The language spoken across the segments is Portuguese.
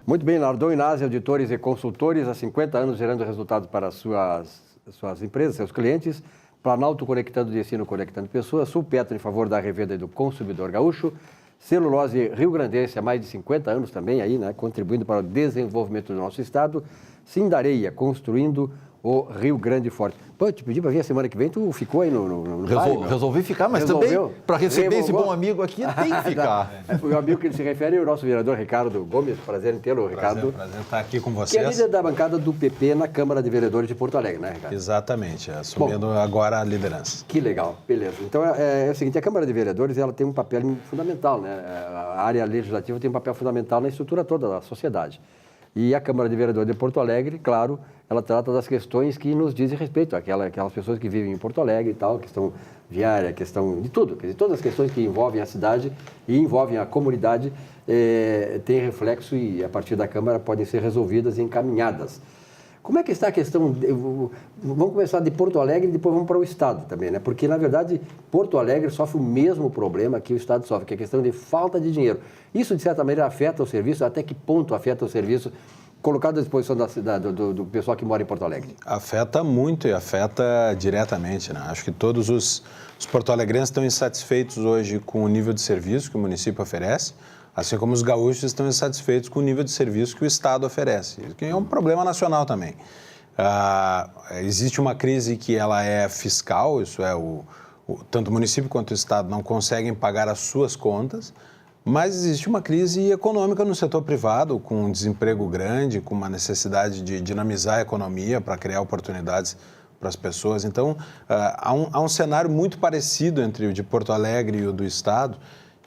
Muito bem, Nardon Inácio, auditores e consultores, há 50 anos gerando resultados para suas empresas, seus clientes. Planalto conectando destino, conectando pessoas. Sulpetro em favor da revenda do consumidor gaúcho. Celulose Rio Grandense há mais de 50 anos também, aí, né, contribuindo para o desenvolvimento do nosso estado. Sindareia, construindo o Rio Grande Forte. Pô, eu te pedi para vir a semana que vem, tu ficou aí no Resolvi ficar, mas também, para receber esse bom amigo aqui, tem que ficar. O amigo que ele se refere é o nosso vereador Ricardo Gomes. Prazer em tê-lo, Ricardo. Prazer estar aqui com vocês. Que é líder da bancada do PP na Câmara de Vereadores de Porto Alegre, né, Ricardo? Exatamente, assumindo agora a liderança. Que legal, beleza. Então é o seguinte, a Câmara de Vereadores ela tem um papel fundamental, né? A área legislativa tem um papel fundamental na estrutura toda da sociedade. E a Câmara de Vereadores de Porto Alegre, claro, ela trata das questões que nos dizem respeito, aquelas pessoas que vivem em Porto Alegre e tal, questão viária, questão de tudo, quer dizer, todas as questões que envolvem a cidade e envolvem a comunidade têm reflexo e, a partir da Câmara, podem ser resolvidas e encaminhadas. Como é que está a questão? Vamos começar de Porto Alegre e depois vamos para o Estado também, né? Porque, na verdade, Porto Alegre sofre o mesmo problema que o Estado sofre, que é a questão de falta de dinheiro. Isso, de certa maneira, afeta o serviço. Até que ponto afeta o serviço colocado à disposição do pessoal que mora em Porto Alegre? Afeta muito e afeta diretamente, né? Acho que todos os porto-alegrenses estão insatisfeitos hoje com o nível de serviço que o município oferece, assim como os gaúchos estão insatisfeitos com o nível de serviço que o Estado oferece, que é um problema nacional também. Existe uma crise que ela é fiscal, isso é, tanto o município quanto o Estado não conseguem pagar as suas contas, mas existe uma crise econômica no setor privado, com um desemprego grande, com uma necessidade de dinamizar a economia para criar oportunidades para as pessoas. Então, há um cenário muito parecido entre o de Porto Alegre e o do Estado,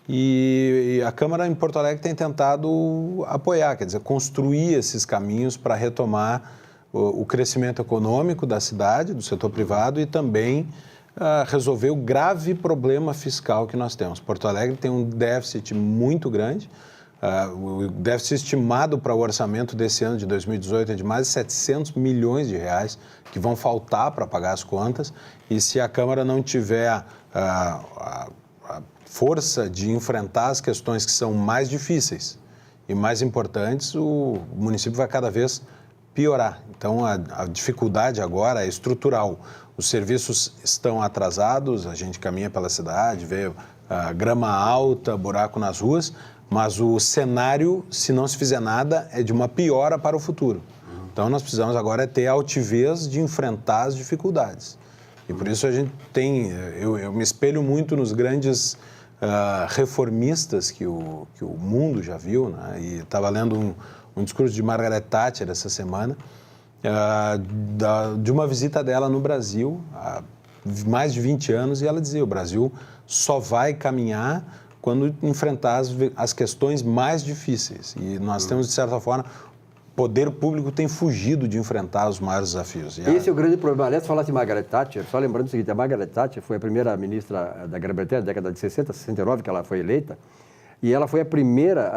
e a Câmara em Porto Alegre tem tentado apoiar, quer dizer, construir esses caminhos para retomar o crescimento econômico da cidade, do setor privado e também resolver o grave problema fiscal que nós temos. Porto Alegre tem um déficit muito grande, o déficit estimado para o orçamento desse ano de 2018 é de mais de 700 milhões de reais que vão faltar para pagar as contas, e se a Câmara não tiver a força de enfrentar as questões que são mais difíceis e mais importantes, o município vai cada vez piorar. Então, a dificuldade agora é estrutural. Os serviços estão atrasados, a gente caminha pela cidade, vê grama alta, buraco nas ruas, mas o cenário, se não se fizer nada, é de uma piora para o futuro. Então, nós precisamos agora ter a altivez de enfrentar as dificuldades. E por isso a gente tem, eu me espelho muito nos grandes reformistas que o mundo já viu, né? E estava lendo um discurso de Margaret Thatcher essa semana, de uma visita dela no Brasil há mais de 20 anos, e ela dizia: o Brasil só vai caminhar quando enfrentar as questões mais difíceis. E nós temos, de certa forma, o poder público tem fugido de enfrentar os maiores desafios. Esse é o grande problema. Aliás, falasse de Margaret Thatcher, só lembrando o seguinte: a Margaret Thatcher foi a primeira ministra da Grã-Bretanha na década de 60, 69, que ela foi eleita, e ela foi a primeira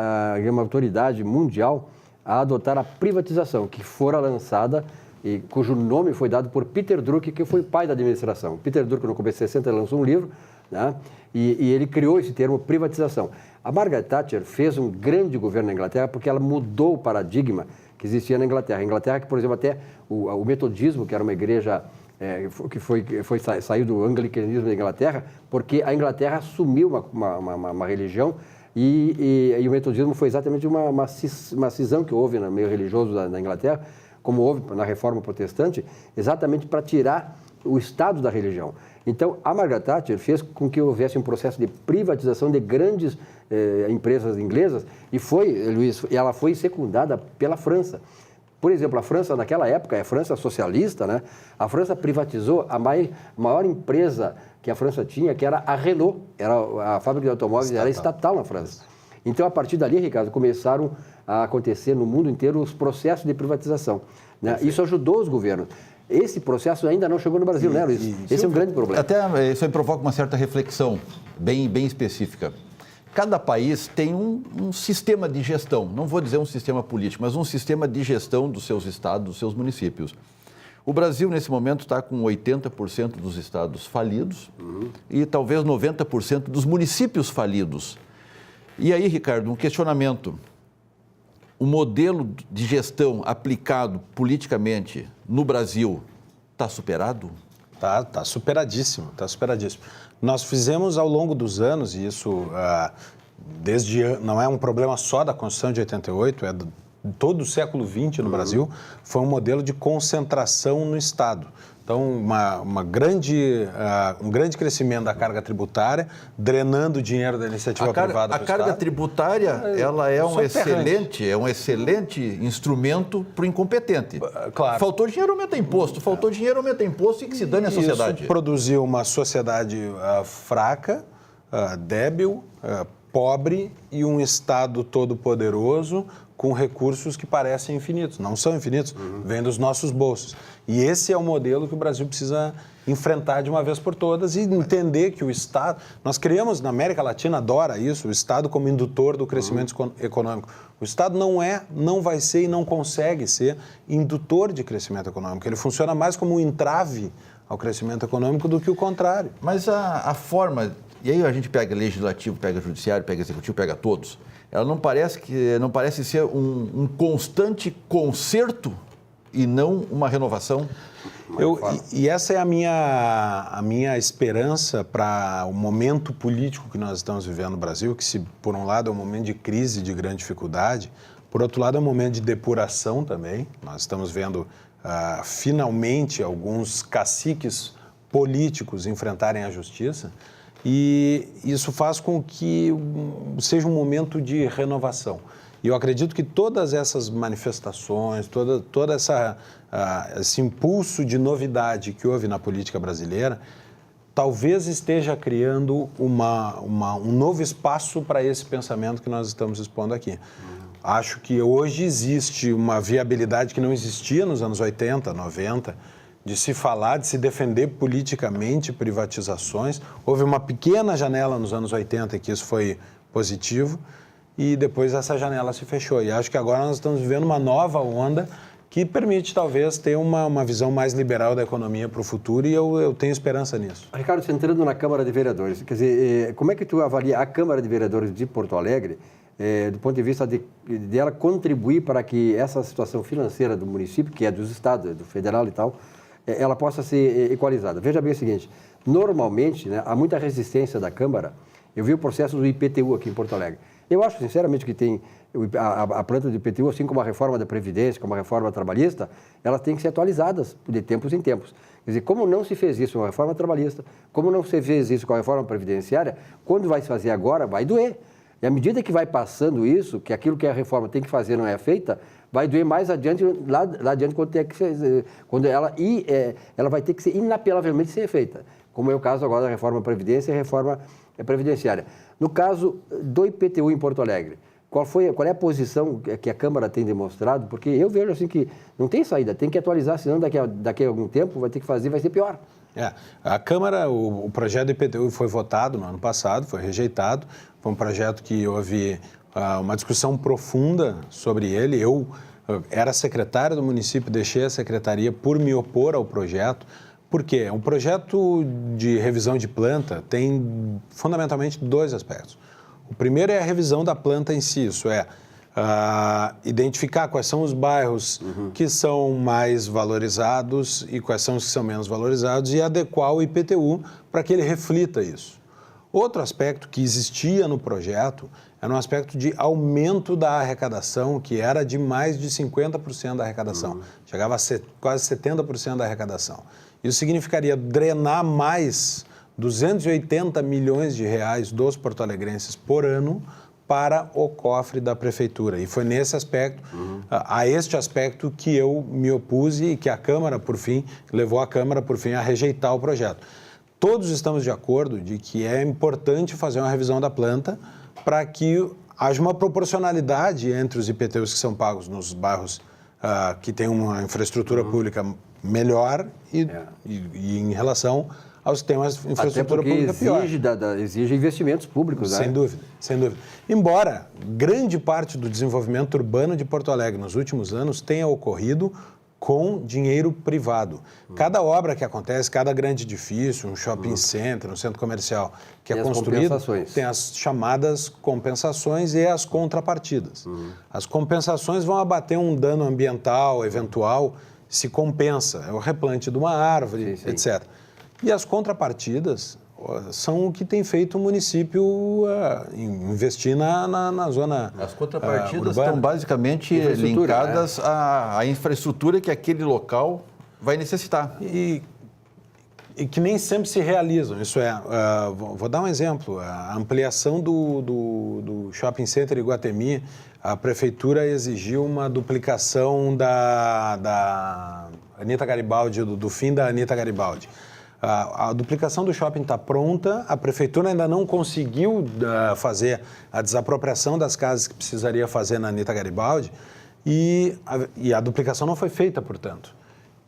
uma autoridade mundial a adotar a privatização, que fora lançada e cujo nome foi dado por Peter Drucker, que foi o pai da administração. Peter Drucker, no começo de 60, lançou um livro, né? E ele criou esse termo privatização. A Margaret Thatcher fez um grande governo na Inglaterra porque ela mudou o paradigma que existia na Inglaterra. A Inglaterra, que, por exemplo, até o metodismo, que era uma igreja que saiu do anglicanismo da Inglaterra, porque a Inglaterra assumiu uma religião. E o metodismo foi exatamente uma cisão que houve no meio religioso da Inglaterra, como houve na Reforma Protestante, exatamente para tirar o Estado da religião. Então, a Margaret Thatcher fez com que houvesse um processo de privatização de grandes empresas inglesas e ela foi secundada pela França. Por exemplo, a França, naquela época, a França socialista, né? A França privatizou a maior empresa que a França tinha, que era a Renault, a fábrica de automóveis era estatal na França. Então, a partir dali, Ricardo, começaram a acontecer no mundo inteiro os processos de privatização, né? Isso ajudou os governos. Esse processo ainda não chegou no Brasil, né, Luiz? Esse é um grande problema. Até isso aí provoca uma certa reflexão bem específica. Cada país tem um sistema de gestão, não vou dizer um sistema político, mas um sistema de gestão dos seus estados, dos seus municípios. O Brasil, nesse momento, está com 80% dos estados falidos e talvez 90% dos municípios falidos. E aí, Ricardo, um questionamento. O modelo de gestão aplicado politicamente no Brasil está superado? Tá superadíssimo, está superadíssimo. Nós fizemos ao longo dos anos, e isso não é um problema só da Constituição de 88, é de todo o século XX no Brasil, foi um modelo de concentração no Estado. Então, um grande crescimento da carga tributária, drenando o dinheiro da iniciativa privada para o Estado. A carga tributária, ela é um excelente instrumento para o incompetente. Claro. Faltou dinheiro, aumenta imposto. Faltou dinheiro, aumenta imposto e que se dane a sociedade. Isso produziu uma sociedade fraca, débil, pobre e um Estado todo-poderoso com recursos que parecem infinitos. Não são infinitos, vêm dos nossos bolsos. E esse é o modelo que o Brasil precisa enfrentar de uma vez por todas e entender que o Estado... Nós criamos, na América Latina, adora isso, o Estado como indutor do crescimento econômico. O Estado não vai ser e não consegue ser indutor de crescimento econômico. Ele funciona mais como um entrave ao crescimento econômico do que o contrário. Mas a forma... E aí a gente pega legislativo, pega judiciário, pega executivo, pega todos. Ela não parece ser um constante conserto e não uma renovação? E essa é a minha esperança para o momento político que nós estamos vivendo no Brasil, que, se por um lado é um momento de crise, de grande dificuldade, por outro lado é um momento de depuração também. Nós estamos vendo finalmente alguns caciques políticos enfrentarem a justiça. E isso faz com que seja um momento de renovação. E eu acredito que todas essas manifestações, todo esse impulso de novidade que houve na política brasileira, talvez esteja criando um novo espaço para esse pensamento que nós estamos expondo aqui. Acho que hoje existe uma viabilidade que não existia nos anos 80, 90, de se falar, de se defender politicamente privatizações. Houve uma pequena janela nos anos 80 em que isso foi positivo e depois essa janela se fechou. E acho que agora nós estamos vivendo uma nova onda que permite, talvez, ter uma visão mais liberal da economia para o futuro e eu tenho esperança nisso. Ricardo, você entrando na Câmara de Vereadores, quer dizer, como é que tu avalia a Câmara de Vereadores de Porto Alegre, do ponto de vista de ela contribuir para que essa situação financeira do município, que é dos estados, do federal e tal, ela possa ser equalizada? Veja bem o seguinte, normalmente, né, há muita resistência da Câmara. Eu vi o processo do IPTU aqui em Porto Alegre. Eu acho, sinceramente, que tem a planta do IPTU, assim como a reforma da Previdência, como a reforma trabalhista, elas têm que ser atualizadas de tempos em tempos. Quer dizer, como não se fez isso com a reforma trabalhista, como não se fez isso com a reforma previdenciária, quando vai se fazer agora, vai doer. E à medida que vai passando isso, que aquilo que a reforma tem que fazer não é feita, vai doer mais adiante, lá adiante, quando ela vai ter que ser inapelavelmente ser feita, como é o caso agora da reforma Previdência e a reforma previdenciária. No caso do IPTU em Porto Alegre, qual é a posição que a Câmara tem demonstrado? Porque eu vejo assim que não tem saída, tem que atualizar, senão daqui a algum tempo vai ter que fazer, vai ser pior. A Câmara, o projeto do IPTU foi votado no ano passado, foi rejeitado, foi um projeto que houve uma discussão profunda sobre ele. Eu era secretário do município, deixei a secretaria por me opor ao projeto. Por quê? Um projeto de revisão de planta tem fundamentalmente dois aspectos. O primeiro é a revisão da planta em si, isso é identificar quais são os bairros que são mais valorizados e quais são os que são menos valorizados e adequar o IPTU para que ele reflita isso. Outro aspecto que existia no projeto era um aspecto de aumento da arrecadação, que era de mais de 50% da arrecadação. Chegava a quase 70% da arrecadação. Isso significaria drenar mais 280 milhões de reais dos porto-alegrenses por ano para o cofre da prefeitura. E foi nesse aspecto, a este aspecto que eu me opus e que a Câmara, por fim, levou a Câmara, por fim, a rejeitar o projeto. Todos estamos de acordo de que é importante fazer uma revisão da planta para que haja uma proporcionalidade entre os IPTUs que são pagos nos bairros que têm uma infraestrutura pública melhor e em relação aos que têm uma infraestrutura pública pior. Exige investimentos públicos, né? Sem dúvida, sem dúvida. Embora grande parte do desenvolvimento urbano de Porto Alegre nos últimos anos tenha ocorrido com dinheiro privado. Cada obra que acontece, cada grande edifício, um shopping center, um centro comercial que é construído, tem as chamadas compensações e as contrapartidas. As compensações vão abater um dano ambiental eventual, se compensa, é o replante de uma árvore, etc. E as contrapartidas são o que tem feito o município investir na zona urbana. As contrapartidas estão basicamente linkadas à infraestrutura que aquele local vai necessitar. E que nem sempre se realizam. Isso é, vou dar um exemplo, a ampliação do shopping center Iguatemi, a prefeitura exigiu uma duplicação da Anita Garibaldi, do fim da Anita Garibaldi. A duplicação do shopping está pronta, a prefeitura ainda não conseguiu fazer a desapropriação das casas que precisaria fazer na Anita Garibaldi e a duplicação não foi feita, portanto.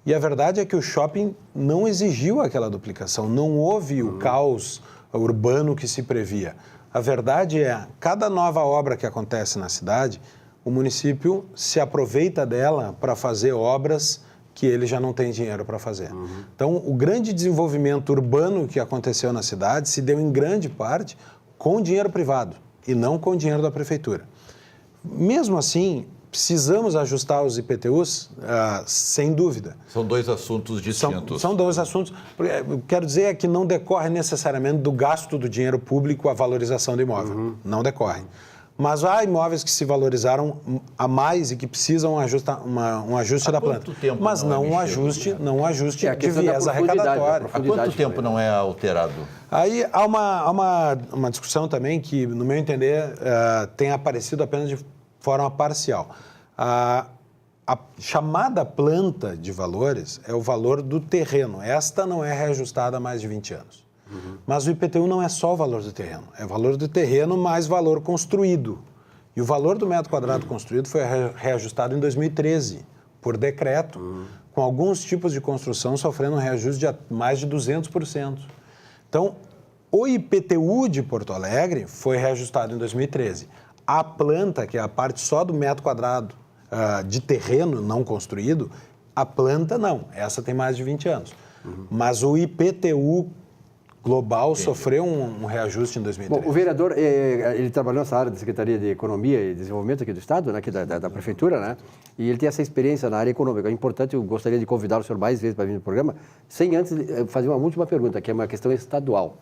E a verdade é que o shopping não exigiu aquela duplicação, não houve o caos urbano que se previa. A verdade é, cada nova obra que acontece na cidade, o município se aproveita dela para fazer obras que ele já não tem dinheiro para fazer. Então, o grande desenvolvimento urbano que aconteceu na cidade se deu em grande parte com dinheiro privado e não com dinheiro da prefeitura. Mesmo assim, precisamos ajustar os IPTUs, sem dúvida. São dois assuntos distintos. São dois assuntos. Quero dizer que não decorre necessariamente do gasto do dinheiro público a valorização do imóvel. Não decorre. Mas há imóveis que se valorizaram a mais e que precisam um ajuste da planta. Mas não um ajuste de viés arrecadatório. Há quanto tempo não é alterado? Aí há uma discussão também que, no meu entender, tem aparecido apenas de forma parcial. A chamada planta de valores é o valor do terreno. Esta não é reajustada há mais de 20 anos. Mas o IPTU não é só o valor do terreno, é o valor do terreno mais valor construído. E o valor do metro quadrado construído foi reajustado em 2013, por decreto, com alguns tipos de construção sofrendo um reajuste de mais de 200%. Então, o IPTU de Porto Alegre foi reajustado em 2013. A planta, que é a parte só do metro quadrado de terreno não construído, a planta não, essa tem mais de 20 anos. Mas o IPTU global sofreu um reajuste em 2013. Bom, o vereador, ele trabalhou nessa área da Secretaria de Economia e Desenvolvimento aqui do Estado, né, aqui da Prefeitura, né? E ele tem essa experiência na área econômica. É importante, eu gostaria de convidar o senhor mais vezes para vir no programa, sem antes fazer uma última pergunta, que é uma questão estadual.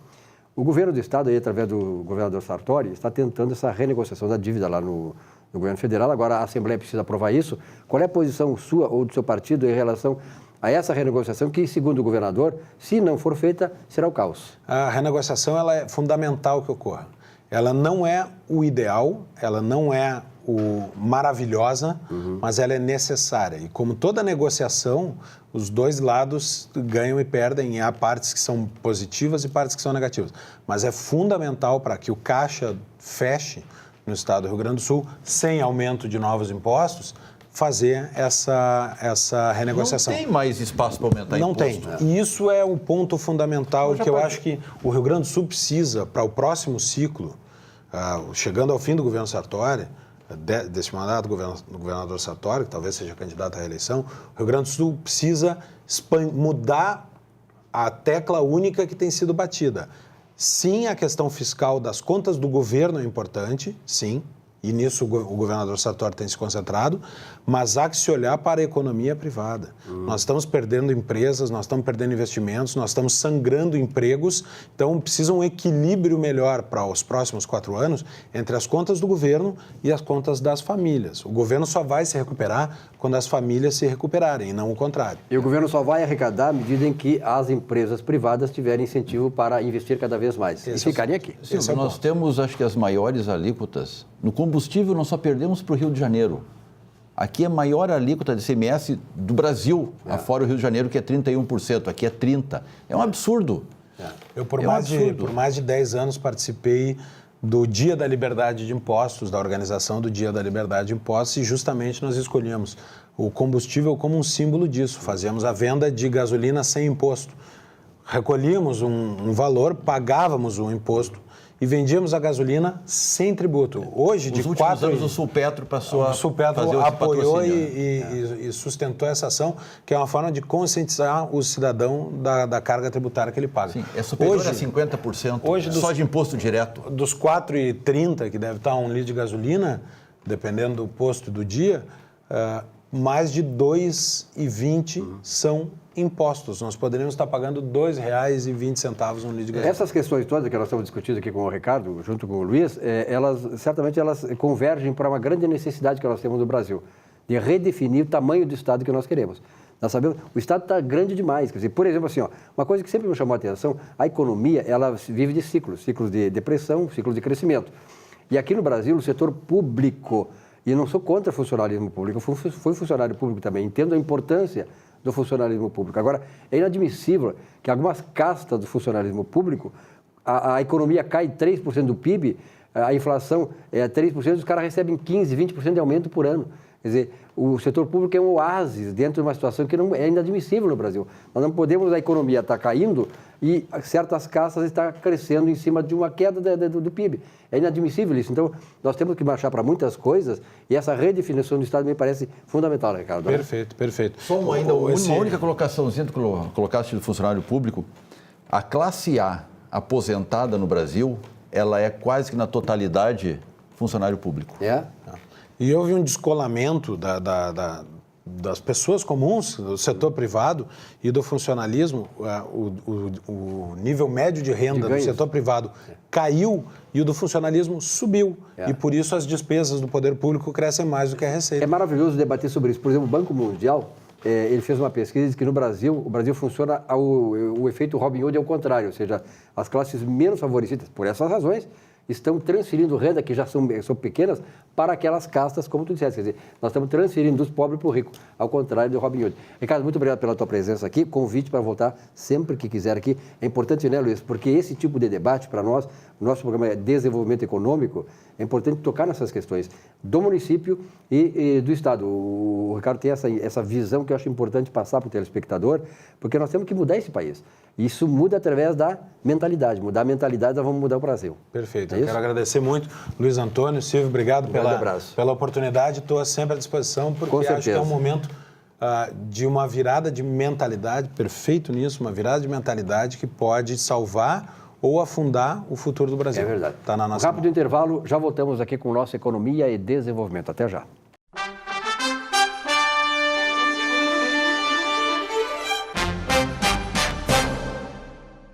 O governo do Estado, aí, através do governador Sartori, está tentando essa renegociação da dívida lá no governo federal. Agora, a Assembleia precisa aprovar isso. Qual é a posição sua ou do seu partido em relação a essa renegociação que, segundo o governador, se não for feita, será o caos? A renegociação ela é fundamental que ocorra. Ela não é o ideal, ela não é o maravilhosa, mas ela é necessária. E como toda negociação, os dois lados ganham e perdem, e há partes que são positivas e partes que são negativas. Mas é fundamental para que o caixa feche no estado do Rio Grande do Sul, sem aumento de novos impostos, fazer essa renegociação. Não tem mais espaço para aumentar imposto. Não tem. E isso é o ponto fundamental que eu acho que o Rio Grande do Sul precisa, para o próximo ciclo, chegando ao fim do governo Sartori, desse mandato do governador Sartori, que talvez seja candidato à reeleição, o Rio Grande do Sul precisa mudar a tecla única que tem sido batida. Sim, a questão fiscal das contas do governo é importante, sim, e nisso o governador Sartori tem se concentrado, mas há que se olhar para a economia privada. Nós estamos perdendo empresas, nós estamos perdendo investimentos, nós estamos sangrando empregos, então precisa um equilíbrio melhor para os próximos 4 anos entre as contas do governo e as contas das famílias. O governo só vai se recuperar quando as famílias se recuperarem, e não o contrário. E o governo só vai arrecadar à medida em que as empresas privadas tiverem incentivo para investir cada vez mais e ficarem aqui. Sim, nós temos, acho que, as maiores alíquotas. No combustível, nós só perdemos para o Rio de Janeiro. Aqui é a maior alíquota de ICMS do Brasil, afora o Rio de Janeiro, que é 31%. Aqui é 30%. É um absurdo. Eu, por mais de 10 anos, participei do Dia da Liberdade de Impostos, da organização do Dia da Liberdade de Impostos, e justamente nós escolhemos o combustível como um símbolo disso. Fazíamos a venda de gasolina sem imposto. Recolhíamos um valor, pagávamos um imposto e vendíamos a gasolina sem tributo. Hoje, Nos últimos anos, o Sulpetro passou a fazer apoiou e sustentou essa ação, que é uma forma de conscientizar o cidadão da carga tributária que ele paga. Sim, é superior a 50%, hoje só de imposto direto. Dos 4,30 que deve estar um litro de gasolina, dependendo do posto do dia, mais de 2,20 são impostos. Nós poderíamos estar pagando R$ 2,20 um litro de gasolina. Essas questões todas que nós estamos discutindo aqui com o Ricardo, junto com o Luiz, certamente elas convergem para uma grande necessidade que nós temos no Brasil, de redefinir o tamanho do Estado que nós queremos. Nós sabemos, o Estado está grande demais. Quer dizer, por exemplo, assim, uma coisa que sempre me chamou a atenção, a economia, ela vive de ciclos de depressão, ciclos de crescimento. E aqui no Brasil, o setor público, e eu não sou contra o funcionalismo público, eu fui funcionário público também, entendo a importância do funcionalismo público. Agora, é inadmissível que algumas castas do funcionalismo público, a economia cai 3% do PIB, a inflação é 3%, os caras recebem 15%, 20% de aumento por ano. Quer dizer, o setor público é um oásis dentro de uma situação que não é inadmissível no Brasil. Nós não podemos, a economia está caindo e certas castas estão crescendo em cima de uma queda do PIB. É inadmissível isso. Então, nós temos que marchar para muitas coisas e essa redefinição do Estado me parece fundamental, Ricardo. Perfeito, perfeito. Só uma única colocaçãozinha que colocaste do funcionário público. A classe A aposentada no Brasil, ela é quase que na totalidade funcionário público. É? E houve um descolamento das pessoas comuns, do setor privado e do funcionalismo. O nível médio de renda do setor privado caiu e o do funcionalismo subiu. E por isso as despesas do poder público crescem mais do que a receita. É maravilhoso debater sobre isso. Por exemplo, o Banco Mundial, ele fez uma pesquisa e diz que no Brasil, o Brasil funciona o efeito Robin Hood ao contrário, ou seja, as classes menos favorecidas, por essas razões, estão transferindo renda, que já são pequenas, para aquelas castas, como tu disseste. Quer dizer, nós estamos transferindo dos pobres para o rico, ao contrário do Robin Hood. Ricardo, muito obrigado pela tua presença aqui. Convite para voltar sempre que quiser aqui. É importante, né, Luiz? Porque esse tipo de debate, para nós, o nosso programa é Desenvolvimento Econômico, é importante tocar nessas questões do município e do Estado. O Ricardo tem essa visão que eu acho importante passar para o telespectador, porque nós temos que mudar esse país. Isso muda através da mentalidade. Mudar a mentalidade, nós vamos mudar o Brasil. Perfeito. Eu quero agradecer muito, Luiz Antônio, Silvio, obrigado pela oportunidade. Estou sempre à disposição, porque acho que é um momento de uma virada de mentalidade, perfeito nisso, uma virada de mentalidade que pode salvar ou afundar o futuro do Brasil. É verdade. Está na nossa Rápido intervalo, já voltamos aqui com o nosso Economia e Desenvolvimento. Até já.